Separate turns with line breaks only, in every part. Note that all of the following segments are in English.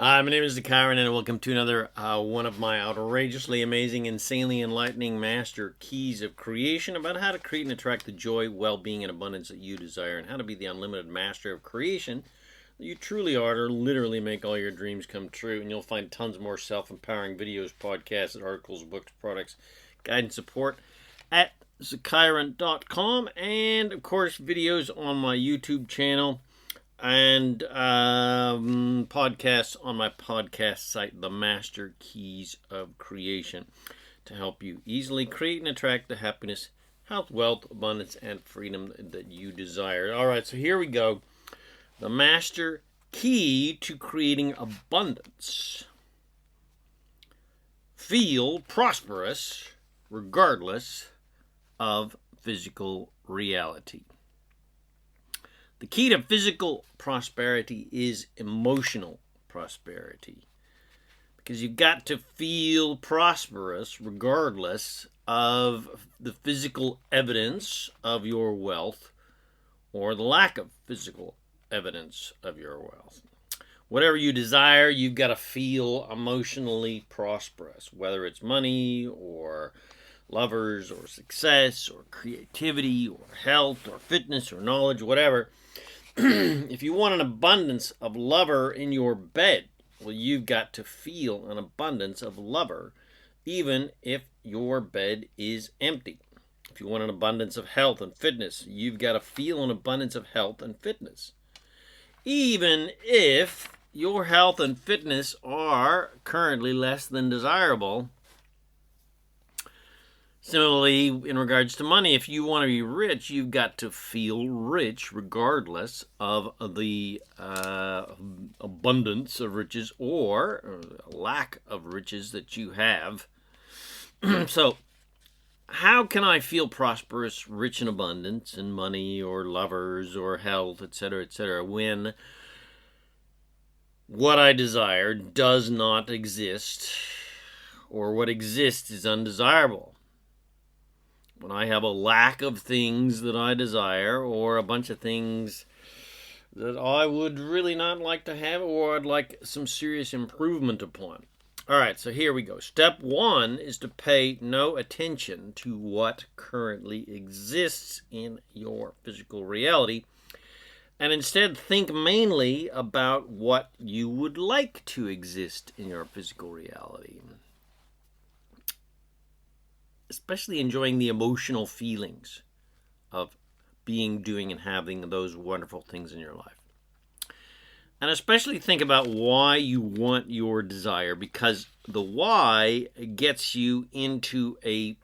Hi, my name is ZaKaiRan, and welcome to another one of my outrageously amazing, insanely enlightening master keys of creation about how to create and attract the joy, well-being, and abundance that you desire, and how to be the unlimited master of creation that you truly are to literally make all your dreams come true. And you'll find tons more self-empowering videos, podcasts, articles, books, products, guidance, support at ZaKaiRan.com, and of course videos on my YouTube channel and podcasts on my podcast site, The Master Keys of Creation, to help you easily create and attract the happiness, health, wealth, abundance, and freedom that you desire. All right, so here we go. The master key to creating abundance. Feel prosperous regardless of physical reality. The key to physical prosperity is emotional prosperity, because you've got to feel prosperous regardless of the physical evidence of your wealth or the lack of physical evidence of your wealth. Whatever you desire, you've got to feel emotionally prosperous, whether it's money or lovers or success or creativity or health or fitness or knowledge, whatever. If you want an abundance of lover in your bed, well, you've got to feel an abundance of lover, even if your bed is empty. If you want an abundance of health and fitness, you've got to feel an abundance of health and fitness, even if your health and fitness are currently less than desirable. Similarly, in regards to money, if you want to be rich, you've got to feel rich regardless of the abundance of riches or lack of riches that you have. So, how can I feel prosperous, rich in abundance, in money or lovers or health, etc., when what I desire does not exist, or what exists is undesirable? When I have a lack of things that I desire, or a bunch of things that I would really not like to have, or I'd like some serious improvement upon. All right, so here we go. Step one is to pay no attention to what currently exists in your physical reality, and instead think mainly about what you would like to exist in your physical reality. Especially enjoying the emotional feelings of being, doing, and having those wonderful things in your life. And especially think about why you want your desire, because the why gets you into a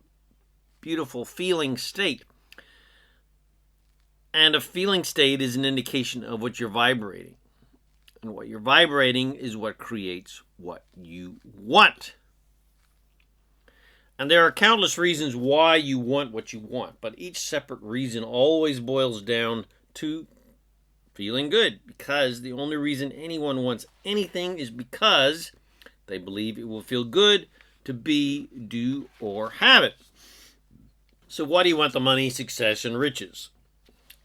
beautiful feeling state. And a feeling state is an indication of what you're vibrating. And what you're vibrating is what creates what you want. And there are countless reasons why you want what you want, but each separate reason always boils down to feeling good, because the only reason anyone wants anything is because they believe it will feel good to be, do, or have it. So why do you want the money, success, and riches?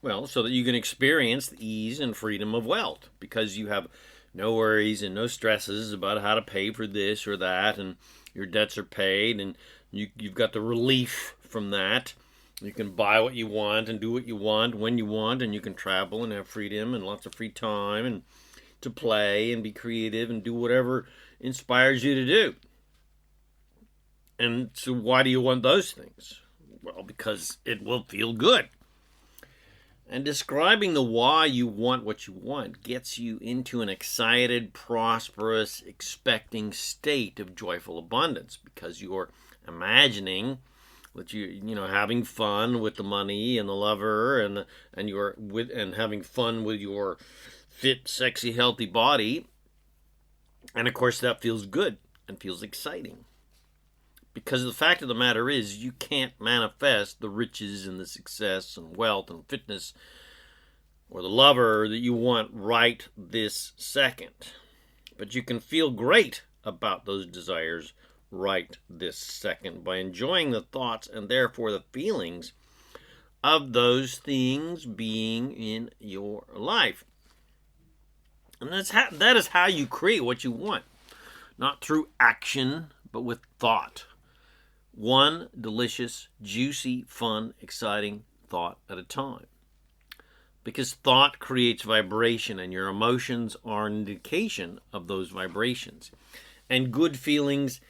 Well, so that you can experience the ease and freedom of wealth, because you have no worries and no stresses about how to pay for this or that, and your debts are paid, and you've got the relief from that. You can buy what you want and do what you want when you want, and you can travel and have freedom and lots of free time and to play and be creative and do whatever inspires you to do. And so why do you want those things? Well, because it will feel good. And describing the why you want what you want gets you into an excited, prosperous, expecting state of joyful abundance, because you're imagining that you having fun with the money and the lover and having fun with your fit, sexy, healthy body. And of course that feels good and feels exciting. Because the fact of the matter is, you can't manifest the riches and the success and wealth and fitness or the lover that you want right this second. But you can feel great about those desires right this second by enjoying the thoughts and therefore the feelings of those things being in your life. And that is how you create what you want. Not through action, but with thought. One delicious, juicy, fun, exciting thought at a time. Because thought creates vibration, and your emotions are an indication of those vibrations. And good feelings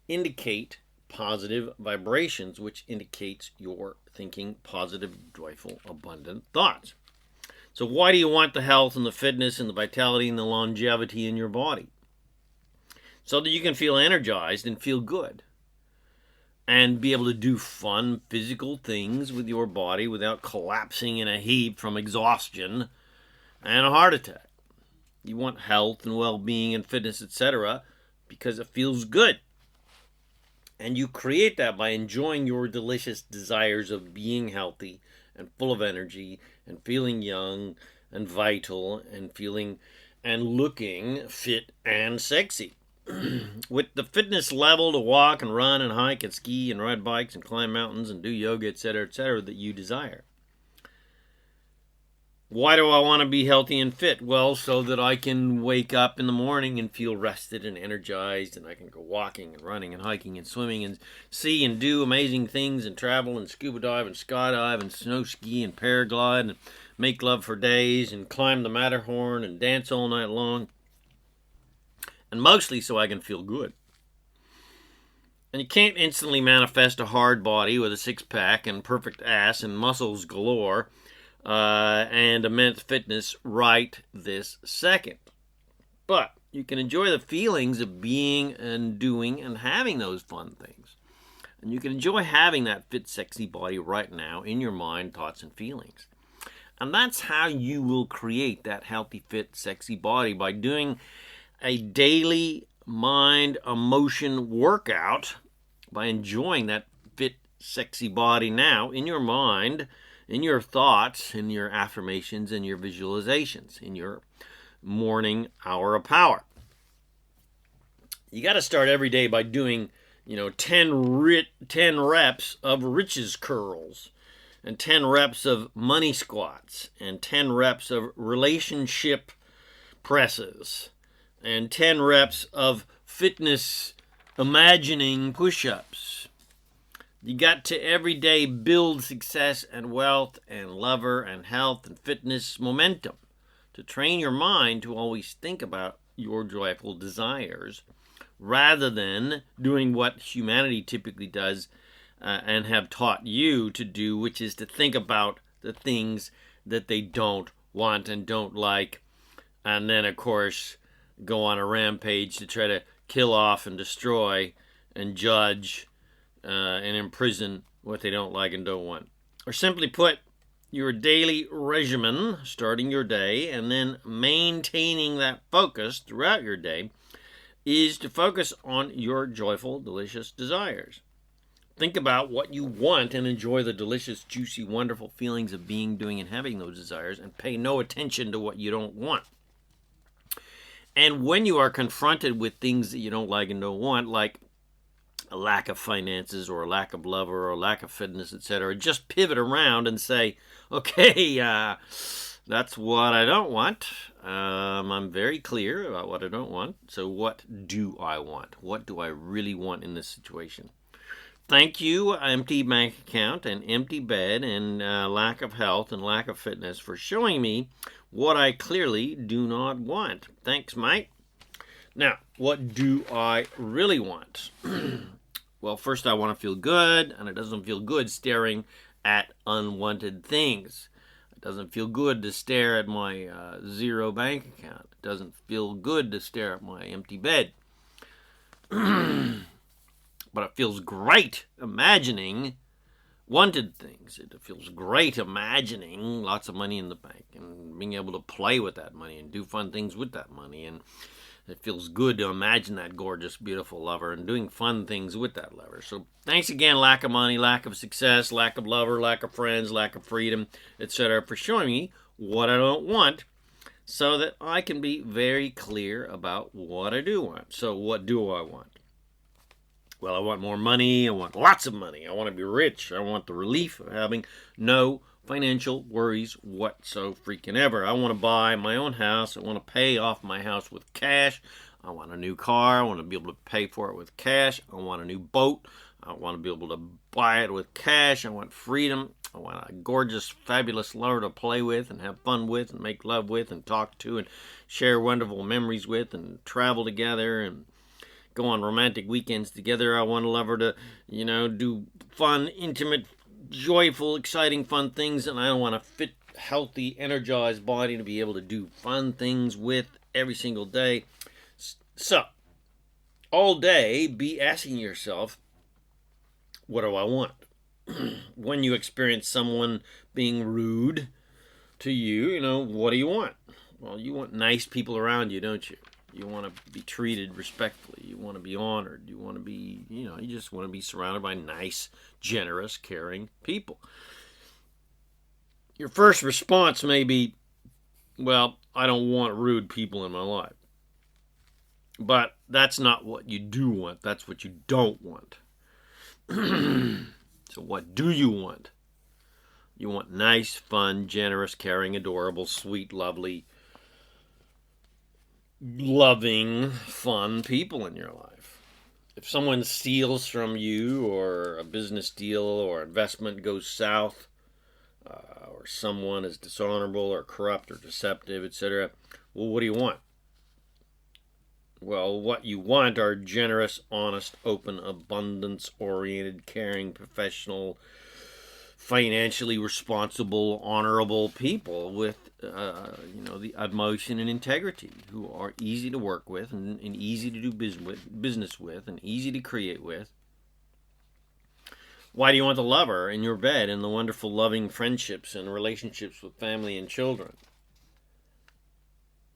indicate positive vibrations, which indicates you're thinking positive, joyful, abundant thoughts. So why do you want the health and the fitness and the vitality and the longevity in your body? So that you can feel energized and feel good. And be able to do fun physical things with your body without collapsing in a heap from exhaustion and a heart attack. You want health and well-being and fitness, etc., because it feels good. And you create that by enjoying your delicious desires of being healthy and full of energy and feeling young and vital and feeling and looking fit and sexy. With the fitness level to walk and run and hike and ski and ride bikes and climb mountains and do yoga, etc., that you desire. Why do I want to be healthy and fit? Well, so that I can wake up in the morning and feel rested and energized, and I can go walking and running and hiking and swimming and see and do amazing things and travel and scuba dive and skydive and snow ski and paraglide and make love for days and climb the Matterhorn and dance all night long. And mostly so I can feel good. And you can't instantly manifest a hard body with a six-pack and perfect ass and muscles galore and immense fitness right this second. But you can enjoy the feelings of being and doing and having those fun things. And you can enjoy having that fit, sexy body right now in your mind, thoughts, and feelings. And that's how you will create that healthy, fit, sexy body, by doing a daily mind emotion workout, by enjoying that fit, sexy body now in your mind, in your thoughts, in your affirmations, in your visualizations, in your morning hour of power. You got to start every day by doing, 10 reps of riches curls, and 10 reps of money squats, and 10 reps of relationship presses, and 10 reps of fitness imagining push-ups. You got to every day build success and wealth and lover and health and fitness momentum to train your mind to always think about your joyful desires rather than doing what humanity typically does and have taught you to do, which is to think about the things that they don't want and don't like, and then, of course, go on a rampage to try to kill off and destroy and judge and imprison what they don't like and don't want. Or simply put, your daily regimen, starting your day and then maintaining that focus throughout your day, is to focus on your joyful, delicious desires. Think about what you want and enjoy the delicious, juicy, wonderful feelings of being, doing, and having those desires, and pay no attention to what you don't want. And when you are confronted with things that you don't like and don't want, like a lack of finances or a lack of love or a lack of fitness, etc., just pivot around and say, okay, that's what I don't want. I'm very clear about what I don't want. So what do I want? What do I really want in this situation? Thank you, empty bank account and empty bed and lack of health and lack of fitness, for showing me what I clearly do not want. Thanks, mate. Now, what do I really want? Well, first I want to feel good, and it doesn't feel good staring at unwanted things. It doesn't feel good to stare at my zero bank account. It doesn't feel good to stare at my empty bed. But it feels great imagining wanted things. It feels great imagining lots of money in the bank and being able to play with that money and do fun things with that money. And it feels good to imagine that gorgeous, beautiful lover and doing fun things with that lover. So thanks again, lack of money, lack of success, lack of lover, lack of friends, lack of freedom, etc., for showing me what I don't want, so that I can be very clear about what I do want. So what do I want? Well, I want more money. I want lots of money. I want to be rich. I want the relief of having no financial worries whatsoever. I want to buy my own house. I want to pay off my house with cash. I want a new car. I want to be able to pay for it with cash. I want a new boat. I want to be able to buy it with cash. I want freedom. I want a gorgeous, fabulous lover to play with and have fun with and make love with and talk to and share wonderful memories with and travel together and go on romantic weekends together. I want a lover to, do fun, intimate, joyful, exciting, fun things. And I want a fit, healthy, energized body to be able to do fun things with every single day. So, all day, be asking yourself, what do I want? When you experience someone being rude to you, what do you want? Well, you want nice people around you, don't you? You want to be treated respectfully. You want to be honored. You want to be, you just want to be surrounded by nice, generous, caring people. Your first response may be, well, I don't want rude people in my life. But that's not what you do want. That's what you don't want. So what do you want? You want nice, fun, generous, caring, adorable, sweet, lovely, loving, fun people in your life. If someone steals from you, or a business deal or investment goes south, or someone is dishonorable or corrupt or deceptive, etc., well, what do you want? Well, what you want are generous, honest, open, abundance-oriented, caring, professional, financially responsible, honorable people with, the emotion and integrity, who are easy to work with and easy to do business with and easy to create with. Why do you want the lover in your bed and the wonderful, loving friendships and relationships with family and children?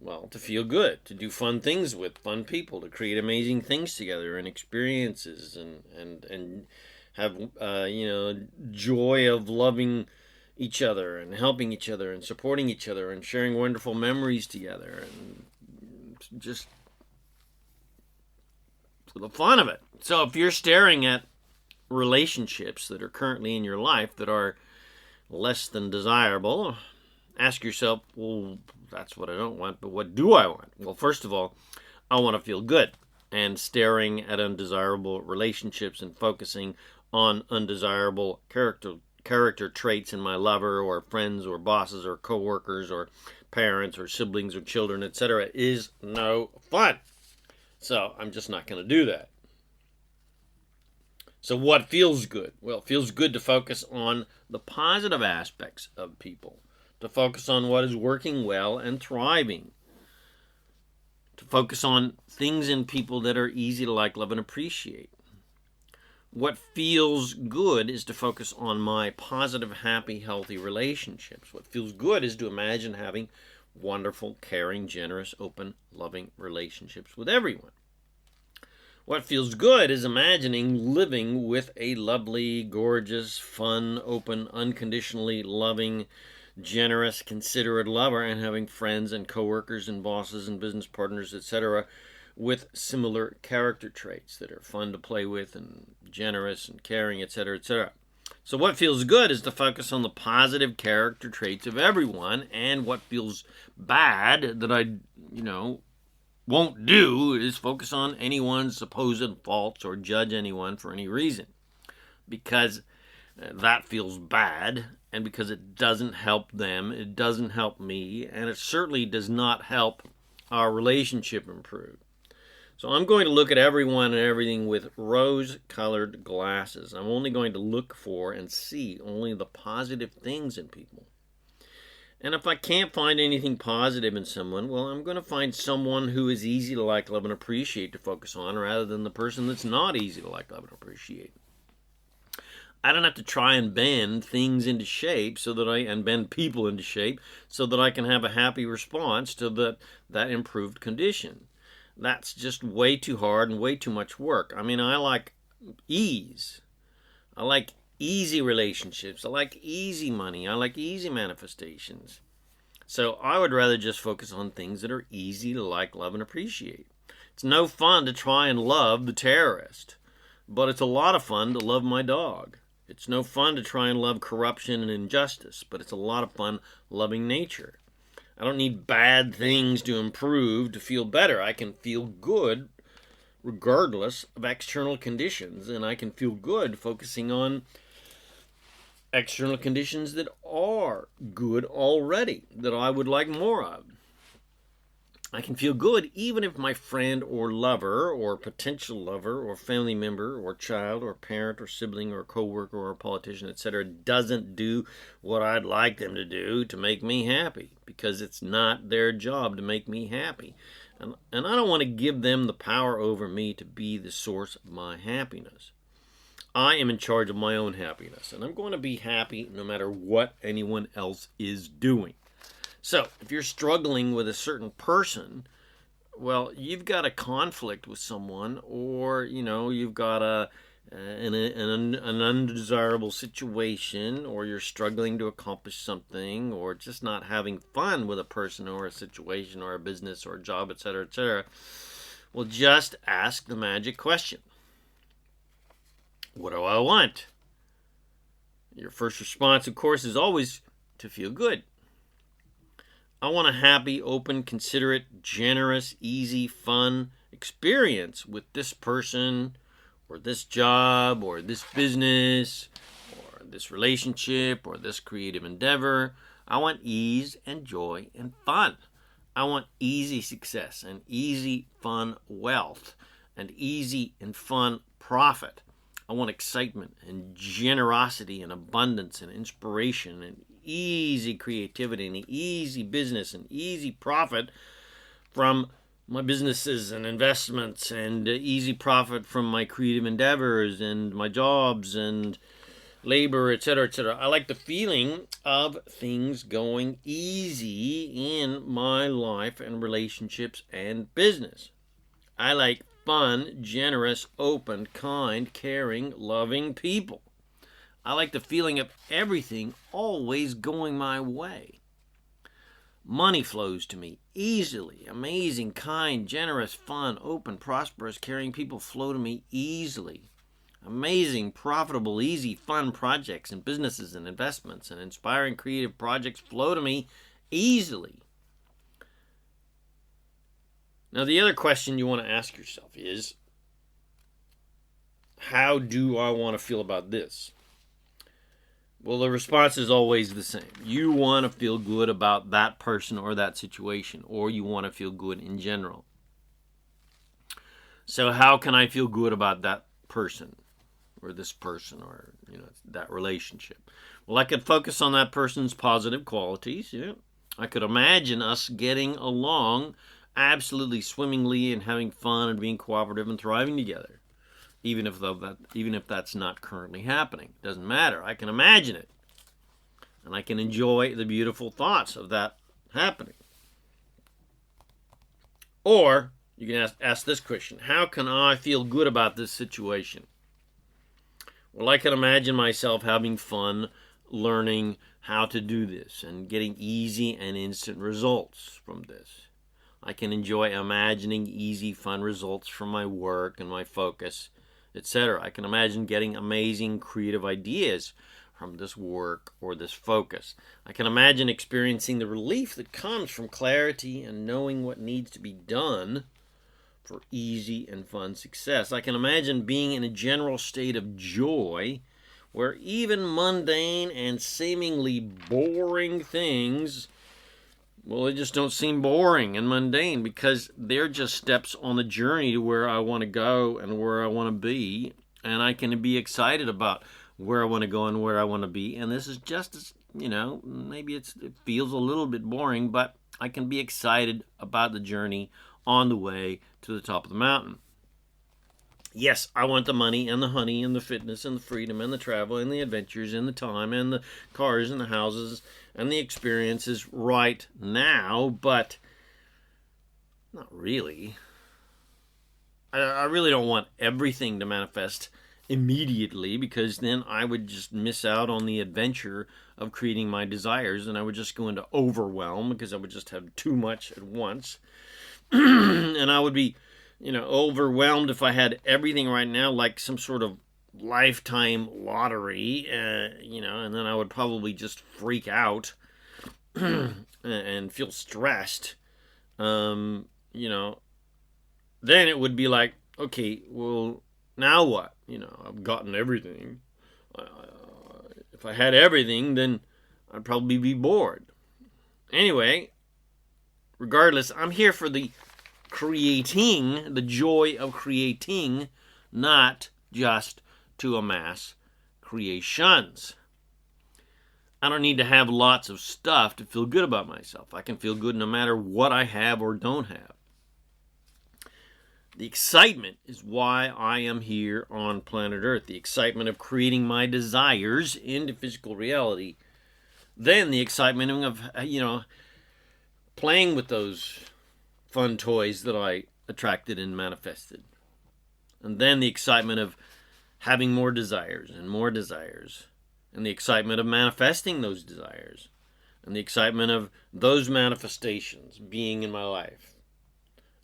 Well, to feel good, to do fun things with fun people, to create amazing things together and experiences and have, joy of loving each other and helping each other and supporting each other and sharing wonderful memories together and just for the fun of it. So if you're staring at relationships that are currently in your life that are less than desirable, ask yourself, well, that's what I don't want, but what do I want? Well, first of all, I want to feel good. And staring at undesirable relationships and focusing on undesirable character traits in my lover or friends or bosses or coworkers or parents or siblings or children, etc., is no fun. So I'm just not going to do that. So what feels good? Well, it feels good to focus on the positive aspects of people, to focus on what is working well and thriving, to focus on things in people that are easy to like, love, and appreciate. What feels good is to focus on my positive, happy, healthy relationships. What feels good is to imagine having wonderful, caring, generous, open, loving relationships with everyone. What feels good is imagining living with a lovely, gorgeous, fun, open, unconditionally loving, generous, considerate lover and having friends and coworkers and bosses and business partners, etc., with similar character traits that are fun to play with and generous and caring, etc., etc. So what feels good is to focus on the positive character traits of everyone, and what feels bad that I, won't do is focus on anyone's supposed faults or judge anyone for any reason, because that feels bad, and because it doesn't help them, it doesn't help me, and it certainly does not help our relationship improve. So I'm going to look at everyone and everything with rose-colored glasses. I'm only going to look for and see only the positive things in people. And if I can't find anything positive in someone, well, I'm going to find someone who is easy to like, love, and appreciate to focus on, rather than the person that's not easy to like, love, and appreciate. I don't have to try and bend things into shape and bend people into shape so that I can have a happy response to that improved condition. That's just way too hard and way too much work. I mean, I like ease. I like easy relationships. I like easy money. I like easy manifestations. So I would rather just focus on things that are easy to like, love, and appreciate. It's no fun to try and love the terrorist, but it's a lot of fun to love my dog. It's no fun to try and love corruption and injustice, but it's a lot of fun loving nature. I don't need bad things to improve to feel better. I can feel good regardless of external conditions, and I can feel good focusing on external conditions that are good already, that I would like more of. I can feel good even if my friend or lover or potential lover or family member or child or parent or sibling or coworker or politician, etc., doesn't do what I'd like them to do to make me happy, because it's not their job to make me happy. And I don't want to give them the power over me to be the source of my happiness. I am in charge of my own happiness, and I'm going to be happy no matter what anyone else is doing. So, if you're struggling with a certain person, well, you've got a conflict with someone, or, you've got an undesirable situation, or you're struggling to accomplish something, or just not having fun with a person or a situation or a business or a job, etc., etc. Well, just ask the magic question. What do I want? Your first response, of course, is always to feel good. I want a happy, open, considerate, generous, easy, fun experience with this person, or this job, or this business, or this relationship, or this creative endeavor. I want ease and joy and fun. I want easy success and easy, fun wealth and easy and fun profit. I want excitement and generosity and abundance and inspiration and easy creativity and easy business and easy profit from my businesses and investments, and easy profit from my creative endeavors and my jobs and labor, etc., etc. I like the feeling of things going easy in my life and relationships and business. I like fun, generous, open, kind, caring, loving people. I like the feeling of everything always going my way. Money flows to me easily. Amazing, kind, generous, fun, open, prosperous, caring people flow to me easily. Amazing, profitable, easy, fun projects and businesses and investments and inspiring creative projects flow to me easily. Now, the other question you want to ask yourself is, how do I want to feel about this? Well, the response is always the same. You want to feel good about that person or that situation, or you want to feel good in general. So how can I feel good about that person or this person or that relationship? Well, I could focus on that person's positive qualities. I could imagine us getting along absolutely swimmingly and having fun and being cooperative and thriving together. Even if that's not currently happening. It doesn't matter. I can imagine it. And I can enjoy the beautiful thoughts of that happening. Or you can ask this question. How can I feel good about this situation? Well, I can imagine myself having fun learning how to do this and getting easy and instant results from this. I can enjoy imagining easy, fun results from my work and my focus, etc. I can imagine getting amazing creative ideas from this work or this focus. I can imagine experiencing the relief that comes from clarity and knowing what needs to be done for easy and fun success. I can imagine being in a general state of joy where even mundane and seemingly boring things, well, they just don't seem boring and mundane because they're just steps on the journey to where I want to go and where I want to be. And I can be excited about where I want to go and where I want to be. And this is just as, maybe it feels a little bit boring, but I can be excited about the journey on the way to the top of the mountain. Yes, I want the money and the honey and the fitness and the freedom and the travel and the adventures and the time and the cars and the houses and the experiences right now, but not really. I really don't want everything to manifest immediately, because then I would just miss out on the adventure of creating my desires, and I would just go into overwhelm because I would just have too much at once. And I would be, overwhelmed if I had everything right now, like some sort of lifetime lottery, and then I would probably just freak out and feel stressed. Then it would be like, okay, well, now what? I've gotten everything. If I had everything, then I'd probably be bored. Anyway, regardless, I'm here for the creating, the joy of creating, not just to amass creations. I don't need to have lots of stuff to feel good about myself. I can feel good no matter what I have or don't have. The excitement is why I am here on planet Earth. The excitement of creating my desires into physical reality. Then the excitement of, playing with those fun toys that I attracted and manifested. And then the excitement of having more desires and more desires. And the excitement of manifesting those desires. And the excitement of those manifestations being in my life.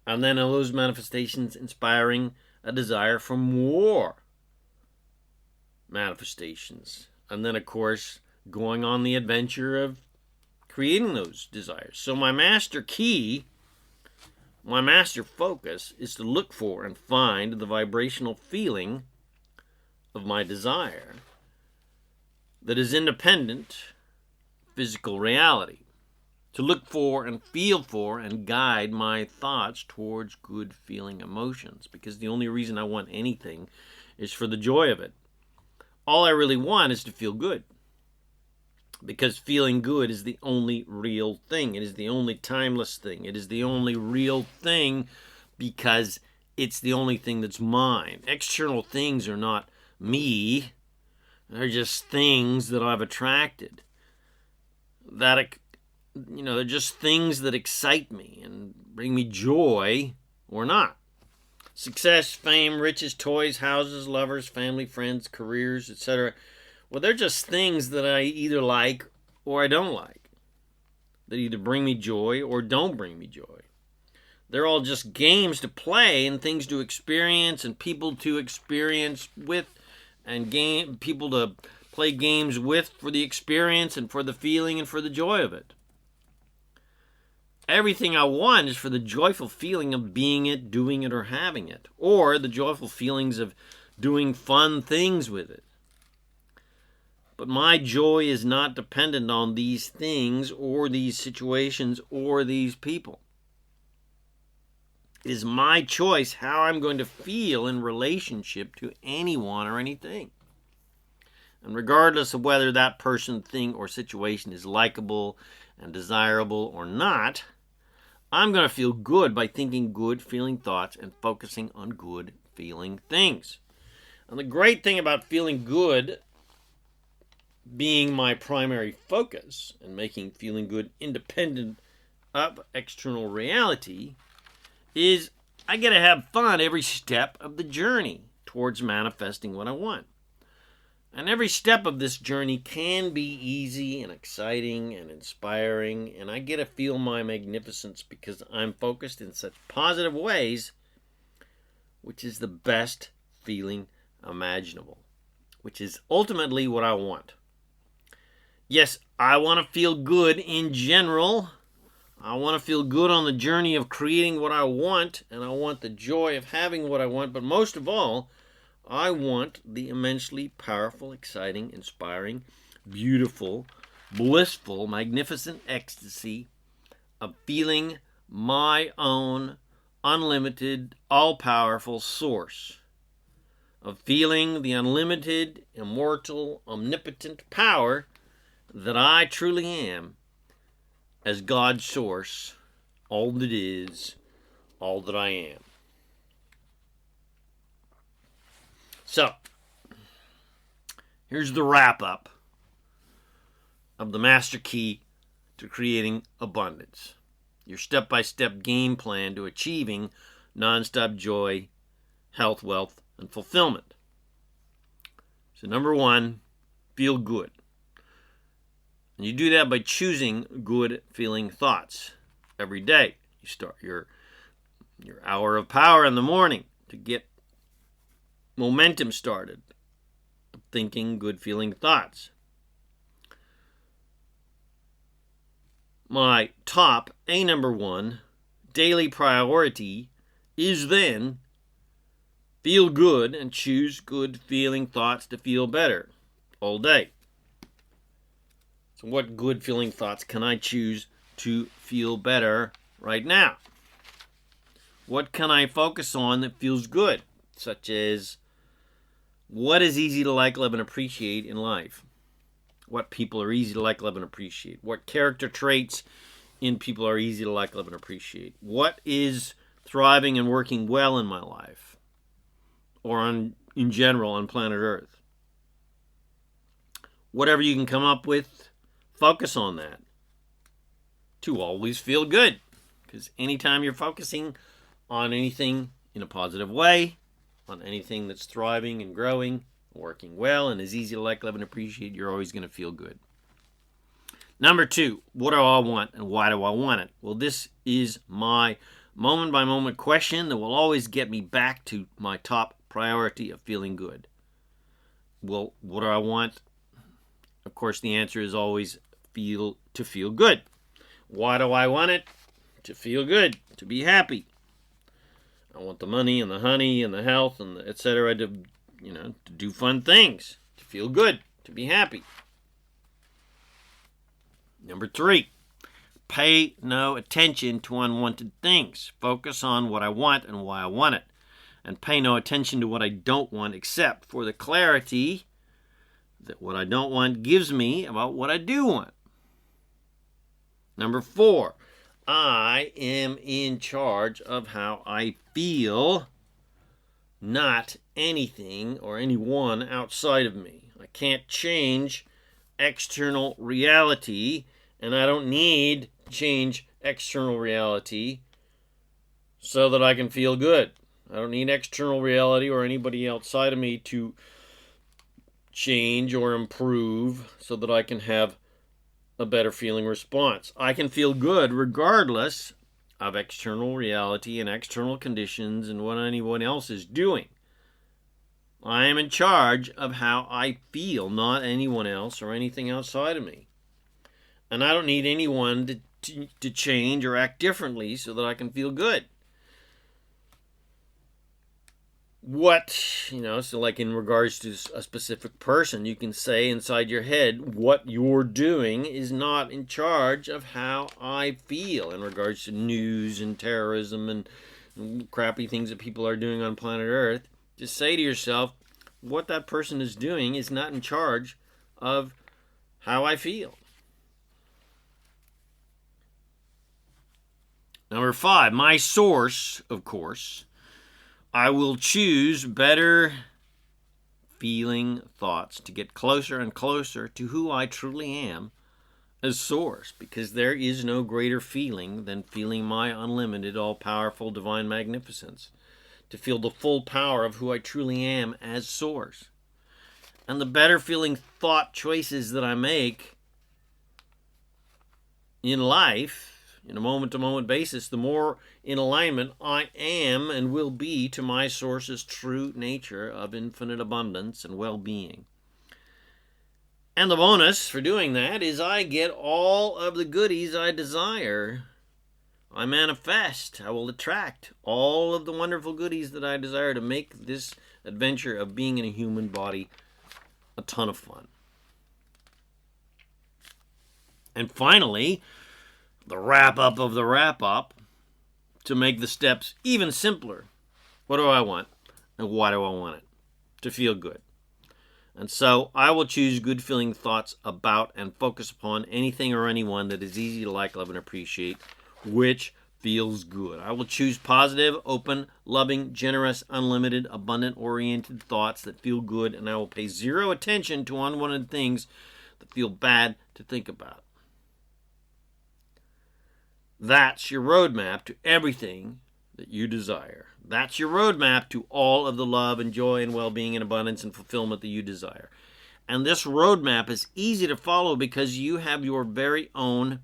And then those manifestations inspiring a desire for more manifestations. And then, of course, going on the adventure of creating those desires. So my master key, my master focus is to look for and find the vibrational feeling of my desire that is independent physical reality. To look for and feel for and guide my thoughts towards good feeling emotions. Because the only reason I want anything is for the joy of it. All I really want is to feel good. Because feeling good is the only real thing. It is the only timeless thing. It is the only real thing because it's the only thing that's mine. External things are not me. They're just things that I've attracted. They're just things that excite me and bring me joy or not. Success, fame, riches, toys, houses, lovers, family, friends, careers, etc. Well, they're just things that I either like or I don't like. That either bring me joy or don't bring me joy. They're all just games to play and things to experience and people to experience with and people to play games with for the experience and for the feeling and for the joy of it. Everything I want is for the joyful feeling of being it, doing it, or having it. Or the joyful feelings of doing fun things with it. But my joy is not dependent on these things or these situations or these people. It is my choice how I'm going to feel in relationship to anyone or anything. And regardless of whether that person, thing, or situation is likable and desirable or not, I'm going to feel good by thinking good feeling thoughts and focusing on good feeling things. And the great thing about feeling good being my primary focus and making feeling good independent of external reality is I get to have fun every step of the journey towards manifesting what I want. And every step of this journey can be easy and exciting and inspiring, and I get to feel my magnificence because I'm focused in such positive ways, which is the best feeling imaginable, which is ultimately what I want. Yes, I want to feel good in general. I want to feel good on the journey of creating what I want, and I want the joy of having what I want, but most of all, I want the immensely powerful, exciting, inspiring, beautiful, blissful, magnificent ecstasy of feeling my own unlimited, all-powerful source. Of feeling the unlimited, immortal, omnipotent power that I truly am as God's source, all that is, all that I am. So, here's the wrap-up of the master key to creating abundance. Your step-by-step game plan to achieving non-stop joy, health, wealth, and fulfillment. So number one, feel good. And you do that by choosing good feeling thoughts every day. You start your hour of power in the morning to get momentum started of thinking good feeling thoughts. My top number one daily priority is then feel good and choose good feeling thoughts to feel better all day. So what good feeling thoughts can I choose to feel better right now? What can I focus on that feels good? Such as, what is easy to like, love, and appreciate in life? What people are easy to like, love, and appreciate? What character traits in people are easy to like, love, and appreciate? What is thriving and working well in my life? Or in general on planet Earth? Whatever you can come up with, focus on that to always feel good. Because anytime you're focusing on anything in a positive way, on anything that's thriving and growing, working well, and is easy to like, love, and appreciate, you're always going to feel good. Number 2, what do I want and why do I want it? Well, this is my moment-by-moment question that will always get me back to my top priority of feeling good. Well, what do I want? Of course, the answer is always to feel good. Why do I want it? To feel good, to be happy. I want the money and the honey and the health and the etc. to do fun things, to feel good, to be happy. Number 3, pay no attention to unwanted things. Focus on what I want and why I want it. And pay no attention to what I don't want except for the clarity that what I don't want gives me about what I do want. Number 4, I am in charge of how I feel, not anything or anyone outside of me. I can't change external reality, and I don't need to change external reality so that I can feel good. I don't need external reality or anybody outside of me to change or improve so that I can have a better feeling response. I can feel good regardless of external reality and external conditions and what anyone else is doing. I am in charge of how I feel, not anyone else or anything outside of me. And I don't need anyone to change or act differently so that I can feel good. So like in regards to a specific person, you can say inside your head, what you're doing is not in charge of how I feel in regards to news and terrorism and crappy things that people are doing on planet Earth. Just say to yourself, what that person is doing is not in charge of how I feel. Number 5, my source, of course. I will choose better feeling thoughts to get closer and closer to who I truly am as source, because there is no greater feeling than feeling my unlimited, all-powerful, divine magnificence, to feel the full power of who I truly am as source. And the better feeling thought choices that I make in life, in a moment-to-moment basis, the more in alignment I am and will be to my source's true nature of infinite abundance and well-being. And the bonus for doing that is I get all of the goodies I desire. I manifest, I will attract all of the wonderful goodies that I desire to make this adventure of being in a human body a ton of fun. And finally, the wrap-up of the wrap-up, to make the steps even simpler. What do I want? And why do I want it? To feel good. And so I will choose good feeling thoughts about and focus upon anything or anyone that is easy to like, love, and appreciate, which feels good. I will choose positive, open, loving, generous, unlimited, abundant-oriented thoughts that feel good, and I will pay zero attention to unwanted things that feel bad to think about. That's your roadmap to everything that you desire. That's your roadmap to all of the love and joy and well-being and abundance and fulfillment that you desire. And this roadmap is easy to follow because you have your very own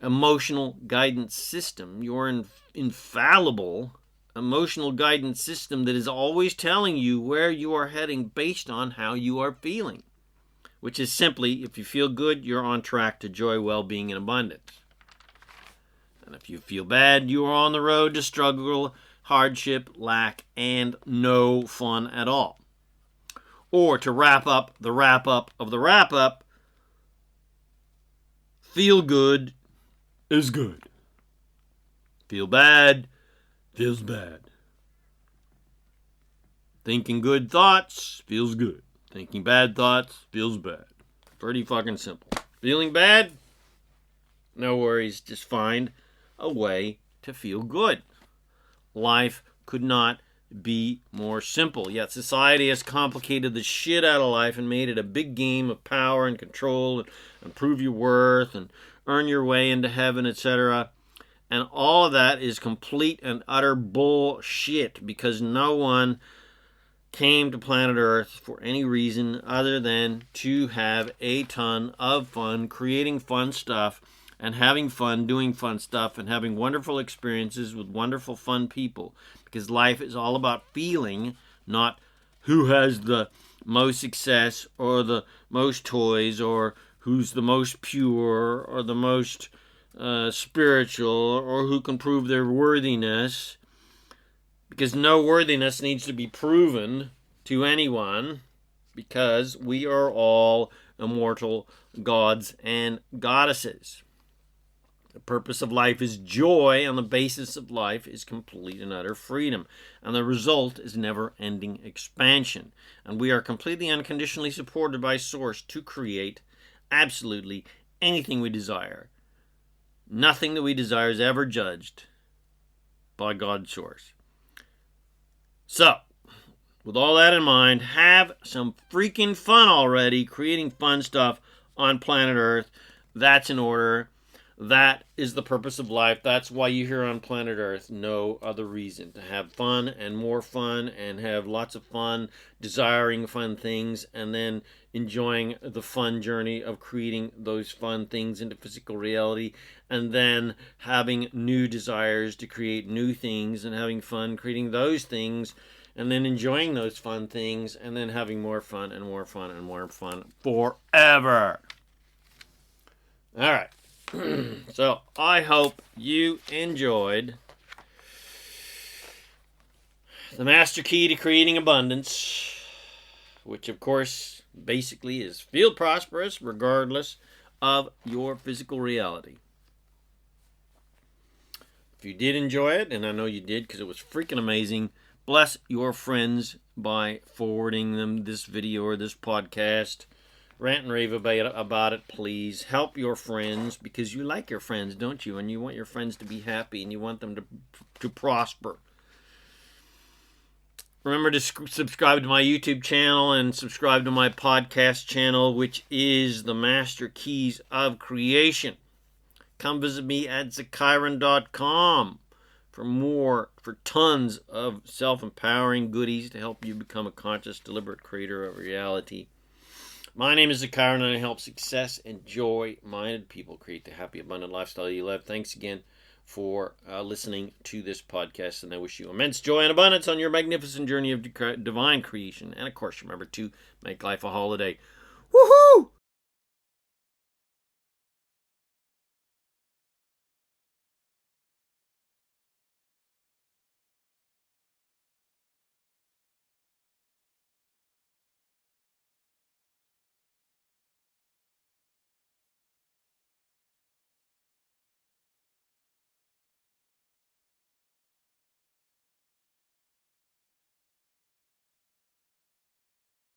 emotional guidance system, your infallible emotional guidance system that is always telling you where you are heading based on how you are feeling, which is simply, if you feel good, you're on track to joy, well-being, and abundance. And if you feel bad, you are on the road to struggle, hardship, lack, and no fun at all. Or to wrap up the wrap-up of the wrap-up, feel good is good. Feel bad feels bad. Thinking good thoughts feels good. Thinking bad thoughts feels bad. Pretty fucking simple. Feeling bad? No worries. Just find a way to feel good. Life could not be more simple. Yet society has complicated the shit out of life and made it a big game of power and control and prove your worth and earn your way into heaven, etc. And all of that is complete and utter bullshit, because no one came to planet Earth for any reason other than to have a ton of fun, creating fun stuff, and having fun doing fun stuff, and having wonderful experiences with wonderful, fun people. Because life is all about feeling, not who has the most success, or the most toys, or who's the most pure, or the most spiritual, or who can prove their worthiness. Because no worthiness needs to be proven to anyone, because we are all immortal gods and goddesses. The purpose of life is joy, and the basis of life is complete and utter freedom. And the result is never-ending expansion. And we are completely unconditionally supported by Source to create absolutely anything we desire. Nothing that we desire is ever judged by God's Source. So, with all that in mind, have some freaking fun already creating fun stuff on planet Earth. That's in order. That is the purpose of life. That's why you're here on planet Earth. No other reason. To have fun and more fun and have lots of fun, desiring fun things, and then enjoying the fun journey of creating those fun things into physical reality, and then having new desires to create new things and having fun creating those things, and then enjoying those fun things, and then having more fun and more fun and more fun forever. All right. So, I hope you enjoyed the master key to creating abundance, which, of course, basically is feel prosperous regardless of your physical reality. If you did enjoy it, and I know you did because it was freaking amazing, bless your friends by forwarding them this video or this podcast. Rant and rave about it, please. Help your friends, because you like your friends, don't you? And you want your friends to be happy, and you want them to prosper. Remember to subscribe to my YouTube channel and subscribe to my podcast channel, which is The Master Keys of Creation. Come visit me at ZaKaiRan.com for tons of self-empowering goodies to help you become a conscious, deliberate creator of reality. My name is ZaKaiRan, and I help success and joy-minded people create the happy, abundant lifestyle you love. Thanks again for listening to this podcast, and I wish you immense joy and abundance on your magnificent journey of divine creation. And, of course, remember to make life a holiday. Woohoo!